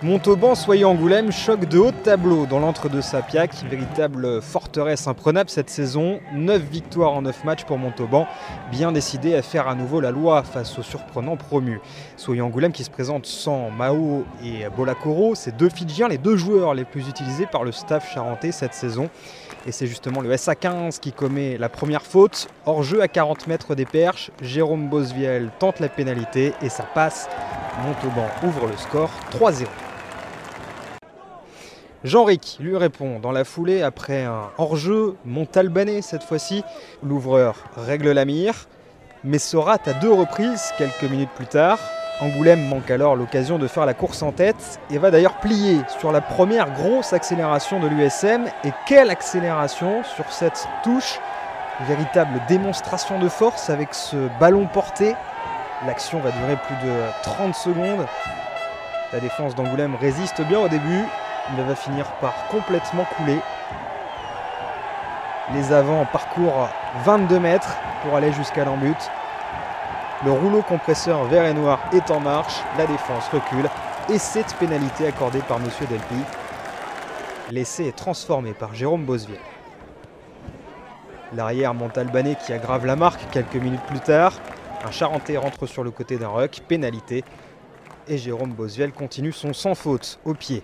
Montauban, Soyons-Angoulême, choc de haut de tableau dans l'entre-deux-Sapiac. Véritable forteresse imprenable cette saison. 9 victoires en 9 matchs pour Montauban. Bien décidé à faire à nouveau la loi face aux surprenants promus. Soyons-Angoulême qui se présente sans Mao et Bolakoro. Ces deux Fidjiens, les deux joueurs les plus utilisés par le staff charentais cette saison. Et c'est justement le SA15 qui commet la première faute. Hors jeu à 40 mètres des Perches. Jérôme Bosviel tente la pénalité et ça passe. Montauban ouvre le score 3-0. Jean-Ric lui répond dans la foulée après un hors-jeu montalbanais cette fois-ci. L'ouvreur règle la mire, mais se rate à 2 reprises quelques minutes plus tard. Angoulême manque alors l'occasion de faire la course en tête et va d'ailleurs plier sur la première grosse accélération de l'USM. Et quelle accélération sur cette touche! Véritable démonstration de force avec ce ballon porté. L'action va durer plus de 30 secondes. La défense d'Angoulême résiste bien au début, mais va finir par complètement couler. Les avants parcourent 22 mètres pour aller jusqu'à l'en-but. Le rouleau compresseur vert et noir est en marche, la défense recule et cette pénalité accordée par M. Delpy. L'essai est transformé par Jérôme Bosviel. L'arrière montalbanais qui aggrave la marque quelques minutes plus tard. Un Charentais rentre sur le côté d'un ruck, pénalité. Et Jérôme Bosviel continue son sans faute au pied.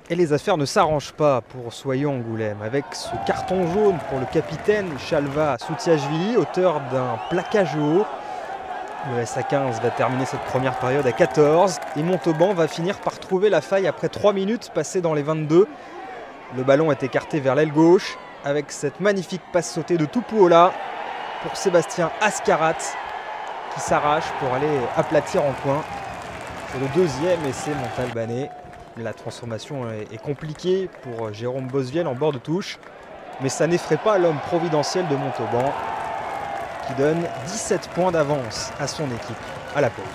Et les affaires ne s'arrangent pas pour Soyons-Angoulême avec ce carton jaune pour le capitaine Chalva Soutiashvili, auteur d'un plaquage haut. Le SA15 va terminer cette première période à 14 et Montauban va finir par trouver la faille après 3 minutes passées dans les 22. Le ballon est écarté vers l'aile gauche avec cette magnifique passe sautée de Tupuola pour Sébastien Ascarat qui s'arrache pour aller aplatir en coin. C'est le deuxième essai montalbanais. La transformation est compliquée pour Jérôme Bosviel en bord de touche, mais ça n'effraie pas l'homme providentiel de Montauban qui donne 17 points d'avance à son équipe à la pause.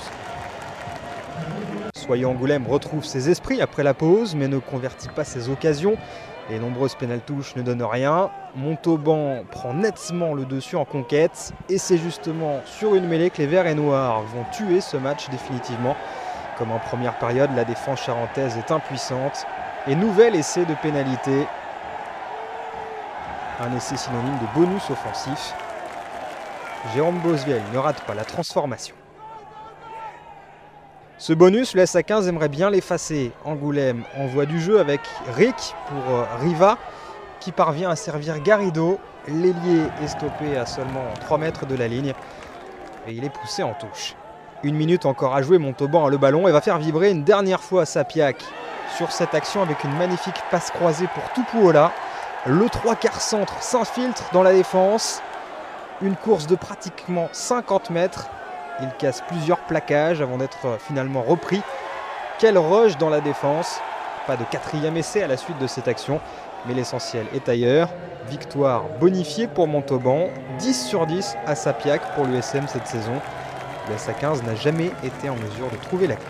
Soyons-Angoulême retrouve ses esprits après la pause, mais ne convertit pas ses occasions. Les nombreuses pénaltouches ne donnent rien. Montauban prend nettement le dessus en conquête, et c'est justement sur une mêlée que les Verts et Noirs vont tuer ce match définitivement. Comme en première période, la défense charentaise est impuissante. Et nouvel essai de pénalité. Un essai synonyme de bonus offensif. Jérôme Bosviel ne rate pas la transformation. Ce bonus, le SA15 aimerait bien l'effacer. Angoulême envoie du jeu avec Rick pour Riva, qui parvient à servir Garrido. L'ailier est stoppé à seulement 3 mètres de la ligne. Et il est poussé en touche. 1 minute encore à jouer, Montauban a le ballon et va faire vibrer une dernière fois Sapiac sur cette action avec une magnifique passe croisée pour Tupuola. Le 3/4 centre s'infiltre dans la défense. Une course de pratiquement 50 mètres. Il casse plusieurs plaquages avant d'être finalement repris. Quel rush dans la défense. Pas de 4e essai à la suite de cette action, mais l'essentiel est ailleurs. Victoire bonifiée pour Montauban, 10/10 à Sapiac pour l'USM cette saison. Le SA15 n'a jamais été en mesure de trouver la clé.